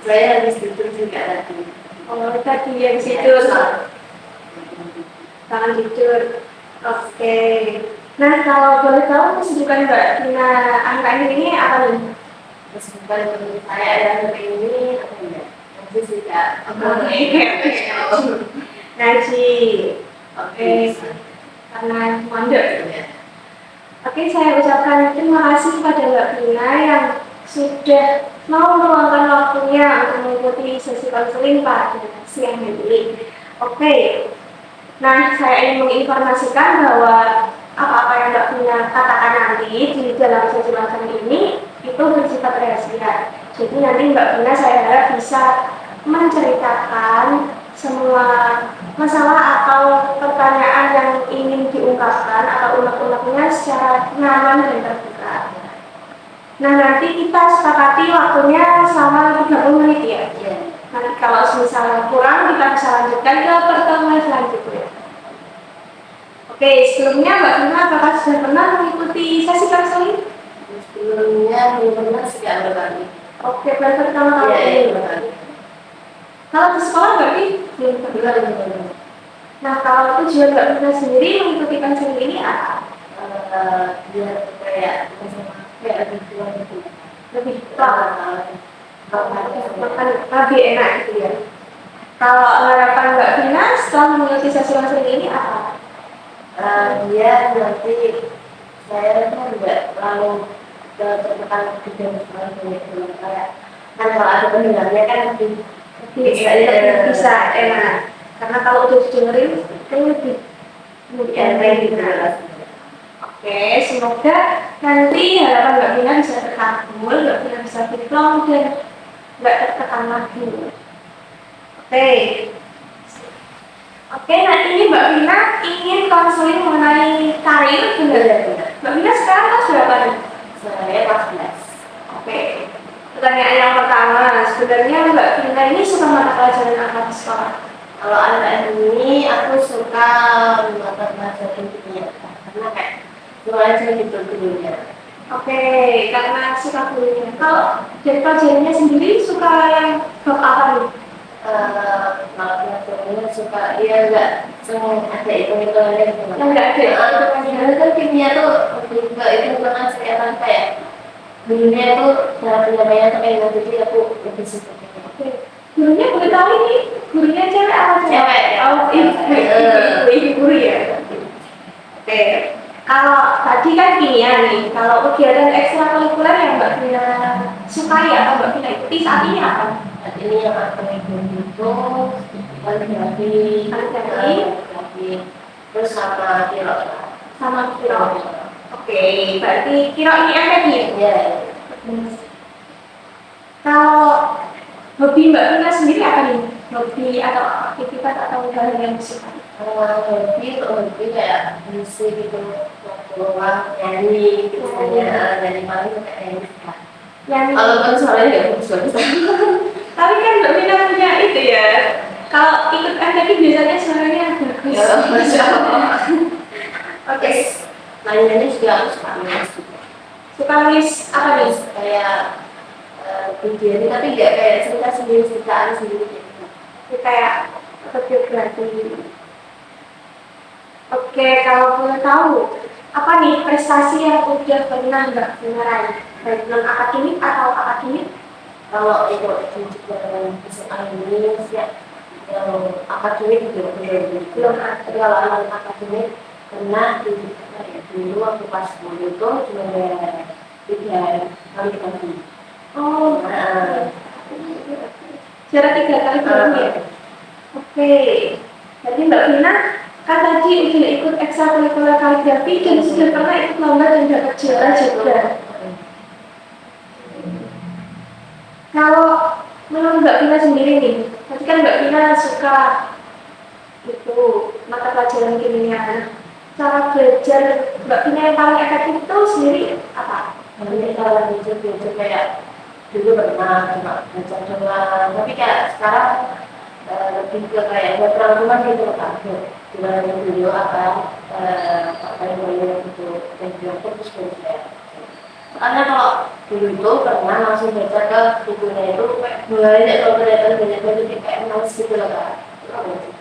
Saya habis itu juga tadi. Oh, tadi yang tidur. Tangan tidur. Oke. Nah, kalau boleh tahu kesibukan Mbak Tina akhir-akhir ini apa nih? Kesibukan menurut saya dan ini apa ya? Nanti juga. Ngaji. Oke. Karena mandek. Oke, saya ucapkan terima kasih kepada Mbak Tina yang sudah mau meluangkan waktunya untuk mengikuti sesi konseling pada siang ini. Oke, nah saya ingin menginformasikan bahwa apa-apa yang Mbak Tina katakan nanti di dalam sesi konseling ini itu bersifat rahasia. Jadi nanti Mbak Tina saya harap bisa menceritakan semua masalah atau pertanyaan yang ingin diungkapkan atau unek-uneknya secara nyaman dan terbuka. Nah, nanti kita sepakati waktunya selama 30 menit ya. Nanti kalau misalnya kurang kita bisa lanjutkan ke pertemuan selanjutnya. Oke, sebelumnya Mbak Tina apakah sudah pernah mengikuti sesi konseling? Sebelumnya belum pernah sekali kali. Oke, baru pertama kali. Iya. Kalau di sekolah berarti belum pernah. Nah, kalau tujuan Mbak Tina sendiri mengikuti konseling ini apa? Biar kayak lebih tua gitu. Lebih tua. Lebih enak gitu ya. Kalau harapan Mbak Tina setelah mengikuti sesi konseling ini apa? Ya nanti saya kan nggak terlalu tertekan di dalam kayak kan kalau ada pendengarnya kan lebih bisa enak. Karena kalau udah dengerin itu lebih enak gitu. Oke, semoga nanti harapan Mbak Tina bisa terkabul, Mbak Tina bisa diplom dan nggak tertekan lagi. Oke, nah ini Mbak Tina ingin konseling mengenai karir, benar? Mbak Tina sekarang kelas berapa nih? Saya kelas 11. Oke. Pertanyaan yang pertama, sebenarnya Mbak Tina ini suka mata pelajaran apa di sekolah? Kalau anak ini aku suka mata pelajaran kimia karena kayak suka aja gitu dulunya. Oke, karena suka gurunya. Kalau dari pelajarannya sendiri suka yang bab apa nih? Kalau pelajarannya suka dia nggak senang ada hitung-hitungannya gitu. Nggak ada hitung-hitungannya. Kan kimia tuh lebih ke hitung-hitungan sekarang kayak gurunya tuh cara penyampaiannya tuh kayak jadi aku lebih suka. Gurunya boleh tahu ini gurunya cewek apa cowok? Cewek. Oh, ibu guru ya. Oke. Kalau tadi kan kimia nih, kalau kegiatan ekstrakurikuler yang Mbak Tina sukai atau Mbak Tina ikuti saat ini apa? Saat ini yang aku itu kaligrafi, terus sama kiro. Sama kiro. Oke, berarti kiro ini FEB ya? Iya. Kalau hobi Mbak Tina sendiri apa nih? Hobi atau aktivitas atau hal yang disukai? Hobi kayak musik gitu, keluar nyanyi, misalnya nyanyi malam kayak nyanyi. Walaupun suaranya nggak bagus-bagus. Tapi kan Mbak Tina punya itu ya. Kalau ikut MTQ biasanya suaranya bagus. Ya, Masya Allah. Oke. Nyanyi juga aku suka nulis juga. Suka nulis apa nih? Kayak video ini tapi nggak kayak cerita sendiri-ceritaan sendiri gitu. Kayak autobiografi. Oke, kalau boleh tahu, apa nih prestasi yang udah pernah Mbak Tina raih? Baik non akademik atau akademik? Kalau itu juga dengan ini ya, yang akademik juga belum ada. Kalau non akademik pernah dulu waktu pas dulu itu cuma ada 3 kali ketemu. Oh, jarak 3 kali ketemu ya? Oke, jadi Mbak Tina kan tadi udah ikut ekstrakurikuler kaligrafi dan sudah pernah ikut lomba dan dapat juara juga. Kalau menurut Mbak Tina sendiri nih, tadi kan Mbak Tina suka itu mata pelajaran kimia. Cara belajar Mbak Tina yang paling efektif itu sendiri apa? Nanti kalau belajar kayak dulu pernah cuma belajar doang, tapi kayak sekarang lebih ke kayak buat rangkuman gitu kan, gimana yang dulu apa yang boleh gitu dan juga terus kayak. Soalnya kalau dulu itu pernah langsung baca ke bukunya itu mulai kalau kelihatan banyak banget kayak males gitu loh Kak.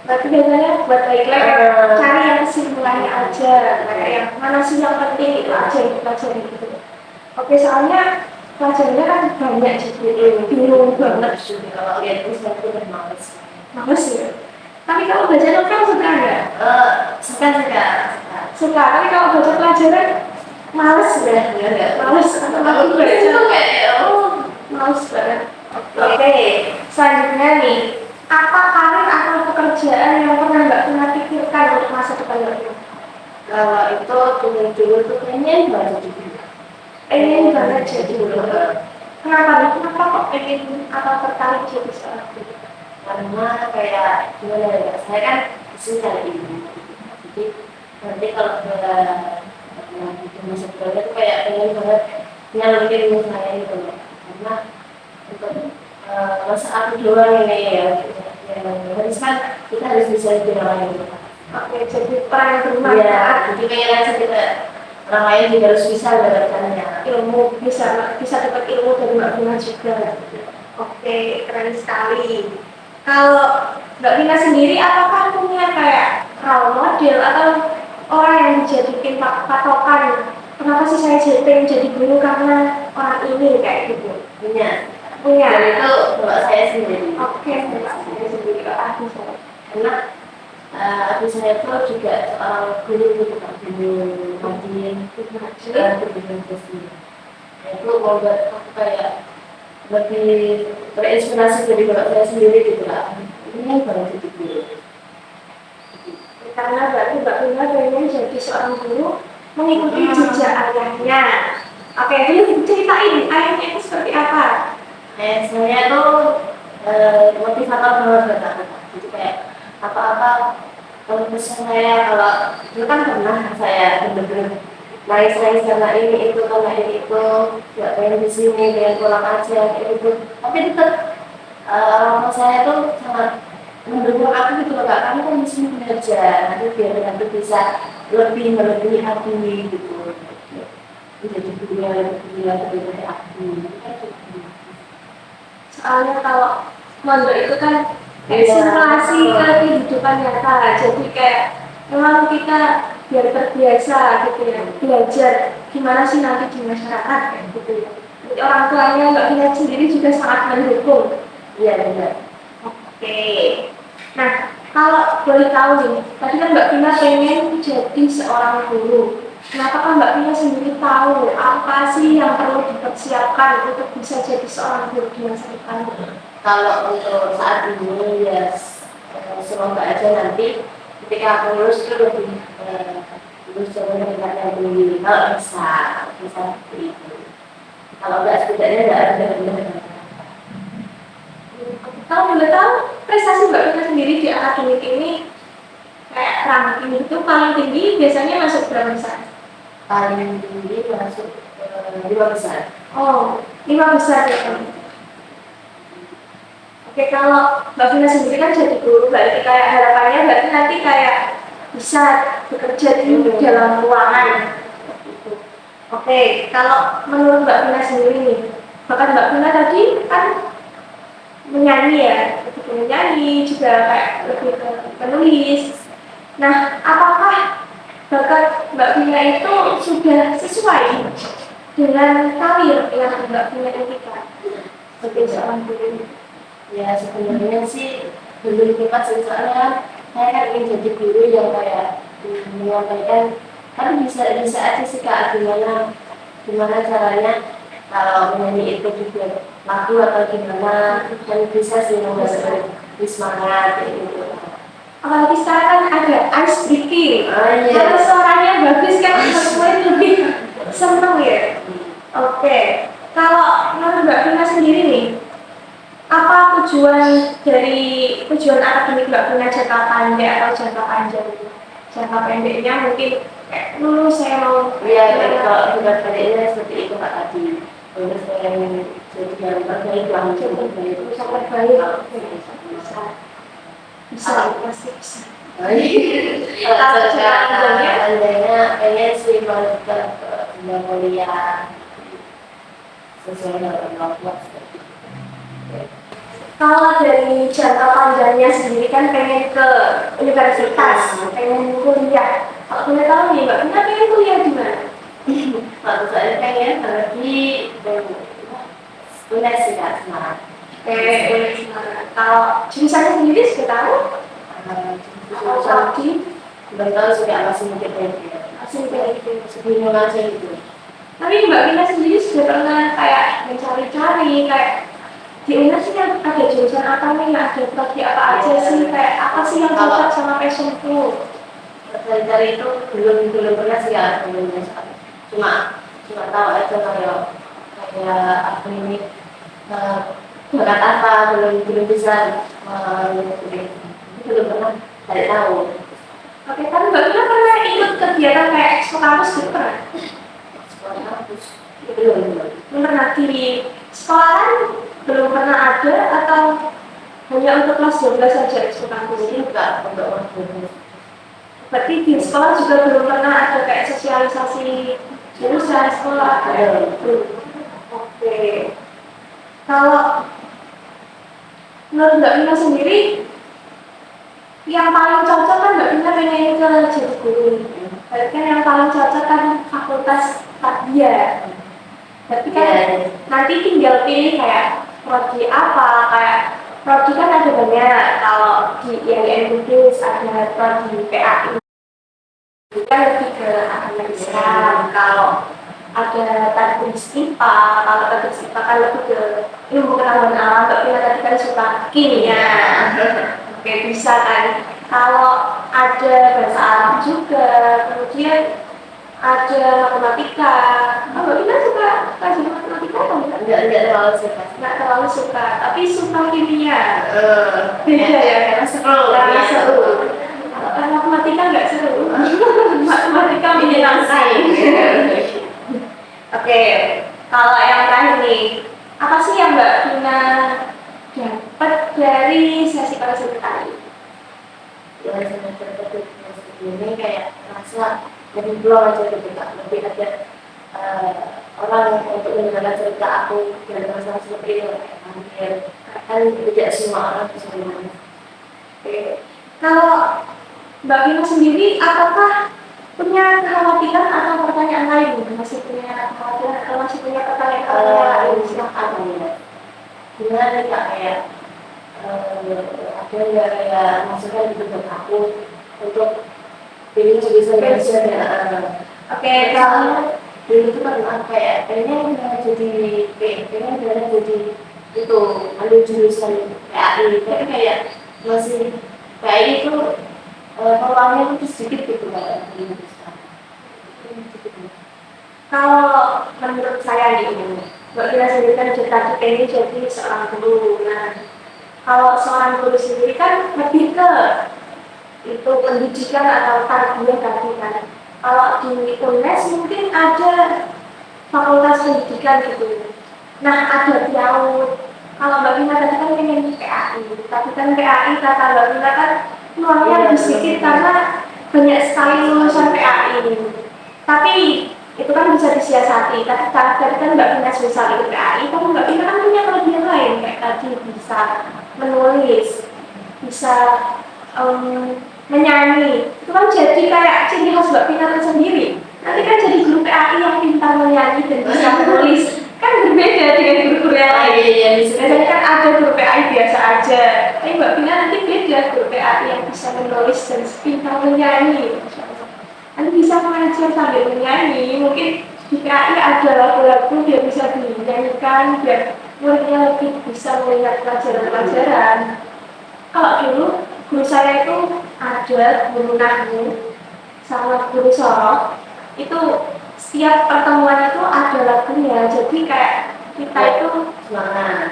Berarti biasanya buat baiklah cari yang kesimpulannya aja, kayak yang mana sih yang penting itu aja yang dipelajari gitu. Oke, soalnya pelajarannya kan banyak jadi bingung banget. Kalau lihat itu saya tuh udah males. Males ya. Tapi kalau baca novel suka nggak? Suka. Suka. Tapi kalau baca pelajaran males ya. Males. Aku baca kayak males banget. Oke, selanjutnya nih, apa karir atau pekerjaan yang pernah Mbak Vina pikirkan untuk masa depan Mbak Vina? Kalau itu dulu tuh pengen banget jadi Pengen banget jadi guru. Kenapa nih? Kenapa kok pengen atau tertarik jadi seorang guru? Karena kayak gimana ya, saya kan disini cari ilmu. Jadi nanti kalau di masa depannya tuh kayak pengen banget nyalurin ilmu saya gitu loh. Karena untuk masa aku doang ini ya, harus kan kita harus bisa jadi orang lain gitu. Oke, jadi peran yang bermanfaat. Jadi kayak kita orang lain juga harus bisa mendapatkannya. Ilmu bisa dapat ilmu dari Mbak Vina juga. Oke, keren sekali. Kalau Mbak Vina sendiri, apakah punya kayak role model atau orang yang dijadikan patokan? Kenapa sih saya pengen jadi guru karena orang ini kayak gitu? Punya. Dan itu bapak saya sendiri. Oke, bapak saya sendiri. Aku saya. Karena aku saya tuh juga seorang guru gitu kan, guru ngaji, guru sendiri. Itu membuat aku kayak lebih berinspirasi dari bapak saya sendiri gitu lah. Ini baru jadi guru. Karena berarti Mbak Vina pengen jadi seorang guru mengikuti jejak ayahnya. Oke, jadi ceritain ayahnya itu seperti apa? Saya tuh motivator banget buat aku. Jadi kayak apa-apa kalau pesan saya, kalau itu kan pernah saya bener-bener nangis karena ini itu nggak pengen di sini, pengen pulang aja itu. Tapi tetap orang tua saya tuh sangat mendukung aku gitu loh Kak, kamu kan di sini belajar, nanti biar nanti bisa lebih melebihi aku gitu. Jadi guru yang lebih dari aku. Soalnya kalau mondok itu kan kayak simulasi kehidupan nyata, jadi kayak memang kita biar terbiasa gitu ya, belajar gimana sih nanti di masyarakat kayak gitu ya. Jadi orang tuanya Mbak Vina sendiri juga sangat mendukung. Iya benar. Oke. Nah, kalau boleh tahu nih, tadi kan Mbak Vina pengen jadi seorang guru. Kenapa kan Mbak Vina sendiri tahu apa sih yang perlu dipersiapkan untuk bisa jadi seorang guru di masa depan? Kalau untuk saat ini ya semoga aja nanti ketika aku lulus itu lebih lulus dengan tingkat yang tinggi. Kalau bisa seperti itu. Kalau enggak setidaknya enggak ada benar-benar. Kalau boleh tahu prestasi Mbak Vina sendiri di akademik ini kayak ranking itu paling tinggi biasanya masuk berapa besar? Paling tinggi masuk 5 besar. Oh, 5 besar ya. Oke, kalau Mbak Vina sendiri kan jadi guru, berarti kayak harapannya berarti nanti kayak bisa bekerja di dalam ruangan. Oke, kalau menurut Mbak Vina sendiri nih, bahkan Mbak Vina tadi kan menyanyi ya, lebih menyanyi juga kayak lebih ke penulis. Nah, apakah bakat Mbak Vina itu sudah sesuai dengan karir yang Mbak Vina impikan sebagai seorang guru? Ya sebenarnya sih belum tepat sih, soalnya saya kan ingin jadi guru yang kayak menyampaikan, tapi bisa aja sih Kak, gimana caranya kalau menyanyi itu juga lagu atau gimana, dan bisa sih memberi semangat gitu. Apalagi sekarang kan ada ice breaking, Iya. kalau suaranya bagus kan semuanya lebih seneng ya. Oke, kalau menurut Mbak Vina sendiri nih, apa tujuan akademik Mbak Vina jangka pendek atau jangka panjang? Jangka pendeknya mungkin kayak lulus saya mau. Iya, kalau jangka pendeknya seperti itu Kak tadi. Terus yang jadi yang terbaik langsung itu sangat baik. Bisa, pasti bisa. Kalau panjangnya pengen sih mau ke kuliah. sesuai dengan kemampuan. Kalau dari jangka panjangnya sendiri kan pengen ke universitas, pengen kuliah. Kalau boleh tahu nih, Mbak Vina pengen kuliah di mana? Kalau saya pengen di UNES sih Kak, Semarang. UNES Semarang. Kalau jurusannya sendiri sudah tahu? Jurusan belum tahu juga, masih mikir Masih mikir sebelum aja gitu. Tapi Mbak Vina sendiri sudah pernah kayak mencari-cari kayak di UNES ini ada jurusan apa nih, ada prodi apa aja sih, kayak apa sih yang cocok sama passionku? Dari itu belum pernah sih ya, cuma tahu aja kayak apa ini bakat apa, belum bisa belum pernah cari tahu. Oke, tapi Mbak Vina pernah ikut kegiatan kayak ekskul kampus gitu pernah? Ekskul kampus belum pernah. Di sekolahan belum pernah ada atau hanya untuk kelas 12 saja ekskul kampus? Ini enggak untuk kelas 12. Berarti di sekolah juga belum pernah ada kayak sosialisasi jurusan sekolah? Oke. Kalau menurut Mbak Vina sendiri, yang paling cocok kan Mbak Vina pengen ke jadi guru. Berarti kan yang paling cocok kan fakultas Tarbiyah. Berarti kan nanti tinggal pilih kayak prodi apa, kayak prodi kan ada banyak. Kalau di IAIN Kudus ada prodi PAI. Kan lebih ke agama Islam. Kalau ada tadbis IPA, kalau tadbis IPA kan lebih ke ilmu pengetahuan alam. Mbak Vina tadi kan suka kimia. Oke, bisa kan. Kalau ada bahasa Arab juga, kemudian ada matematika. Mbak Vina suka pelajaran matematika atau enggak? Enggak terlalu suka. Enggak terlalu suka, tapi suka kimia. Beda ya, karena seru. Matematika nggak seru. Matematika menyenangkan. Oke, kalau yang terakhir nih, apa sih yang Mbak Vina dapat dari sesi konseling tadi? Ya, sebenarnya ini kayak merasa lebih blog aja gitu Kak, lebih ada orang untuk mendengarkan cerita aku dan masalah seperti itu hampir kan tidak semua orang bisa mendengar. Oke, kalau Mbak Vina sendiri apakah punya kekhawatiran atau pertanyaan lain? Masih punya kekhawatiran atau masih punya pertanyaan lain? Silakan ya. Gimana nih Kak, kayak ada nggak kayak masukan gitu buat aku untuk pilih jurusan ya. Oke, kalau dulu itu kan kayak pengen jadi itu ambil jurusan PAI, tapi kayak masih PAI itu peluangnya itu sedikit gitu Kak. Kalau menurut saya nih, Mbak Vina sendiri kan tadi pengen jadi seorang guru. Nah, kalau seorang guru sendiri kan lebih ke itu pendidikan atau tarbiyah tadi kan. Kalau di UNES mungkin ada fakultas pendidikan gitu. Nah, ada PIAUD. Kalau Mbak Vina tadi kan pengen di PAI, tapi kan PAI kata Mbak Vina kan peluangnya lebih sedikit karena banyak sekali lulusan PAI. Tapi itu kan bisa disiasati. Tapi tadi kan Mbak Vina susah ikut PAI, tapi Mbak Vina kan punya kelebihan lain kayak tadi bisa menulis, bisa menyanyi. Itu kan jadi kayak ciri khas Mbak Vina sendiri. Nanti kan jadi guru PAI yang pintar menyanyi dan bisa menulis. Kan berbeda dengan guru-guru yang lain. Biasanya kan ada guru PAI biasa aja, tapi Mbak Vina nanti beda, guru PAI yang bisa menulis dan pintar menyanyi. Nanti bisa mengajar sambil menyanyi. Mungkin di PAI ada lagu-lagu biar bisa dinyanyikan, biar muridnya lebih bisa melihat pelajaran-pelajaran. Kalau dulu guru saya itu ada guru nahwu sama guru sorok, itu setiap pertemuan itu ada lagunya, jadi kayak kita itu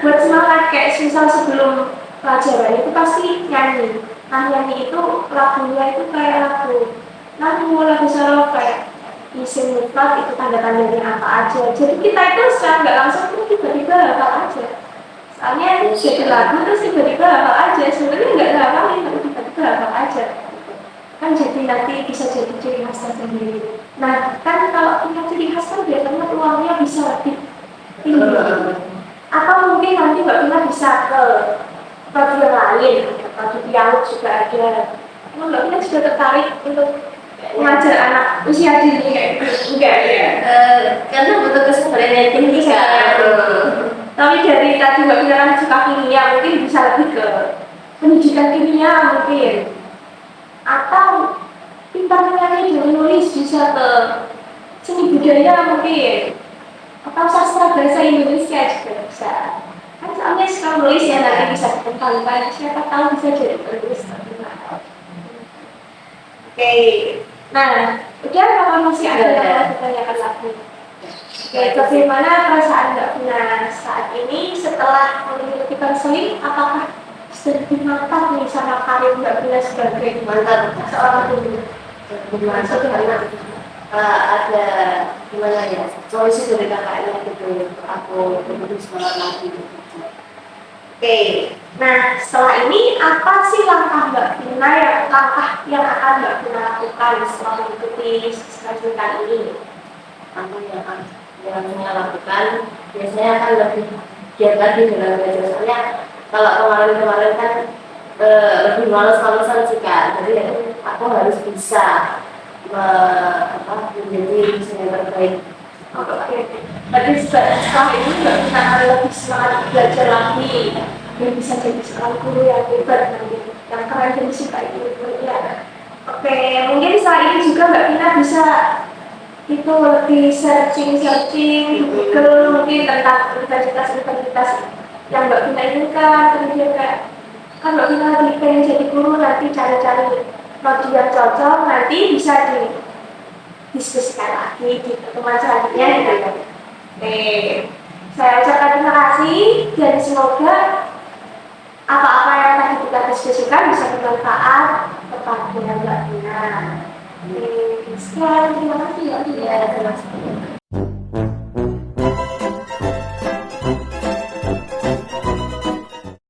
buat semangat kayak misal sebelum pelajaran itu pasti nyanyi. Nah, nyanyi itu lagunya itu kayak lagu nahwu, lagu sorok, kayak isim mufrad itu tanda-tandanya apa aja. Jadi kita itu secara nggak langsung tuh tiba-tiba hafal aja. Soalnya jadi lagu terus tiba-tiba hafal aja, sebenarnya nggak hafalin tapi tiba-tiba hafal aja. Kan jadi nanti bisa jadi ciri khas sendiri. Nah, kan kalau punya ciri khas kan biasanya peluangnya bisa lebih tinggi. Atau mungkin nanti Mbak Vina bisa ke prodi yang lain, prodi dialog juga ada. Emang Mbak Vina juga tertarik untuk mengajar anak usia dini kayak gitu? Enggak ya? Karena butuh kesabaran yang tinggi kan. Tapi dari tadi Mbak Vina kan suka kimia, mungkin bisa lebih ke pendidikan kimia mungkin. Atau pintar menyanyi dan menulis bisa ke seni budaya mungkin. Atau sastra bahasa Indonesia juga bisa. Kan soalnya suka nulis ya, nanti bisa dikembangkan, siapa tahu bisa jadi penulis terkenal. Oke, nah udah apa masih ada yang mau ditanyakan lagi? Oke, bagaimana perasaan Mbak Vina saat ini setelah mengikuti konseling? Apakah sudah lebih mantap nih sama karir Mbak Vina sebagai seorang guru? Karena ada gimana ya, solusi dari kakaknya gitu, aku lebih semangat lagi gitu. Oke, nah setelah ini apa sih langkah Mbak Vina yang akan Mbak Vina lakukan setelah mengikuti kegiatan ini? Aku yang saya lakukan biasanya kan lebih giat lagi dalam belajar. Soalnya kalau kemarin-kemarin kan lebih males-malesan sih Kak. Jadi aku harus bisa menjadi yang terbaik. Oke. Berarti setelah ini Mbak Vina akan lebih semangat belajar lagi dan bisa jadi seorang guru yang hebat nanti, yang keren dan disukai guru ya. Oke, mungkin setelah ini juga Mbak Vina bisa itu lebih searching di Google mungkin tentang universitas-universitas yang Mbak Vina inginkan, kemudian kan Mbak Vina lagi pengen jadi guru, nanti cari-cari prodi yang cocok, nanti bisa didiskusikan lagi di pertemuan selanjutnya gitu ya. Oke, saya ucapkan terima kasih dan semoga apa-apa yang tadi kita diskusikan bisa bermanfaat kepada Mbak Vina. Sekian, terima kasih ya. Ya, terima kasih.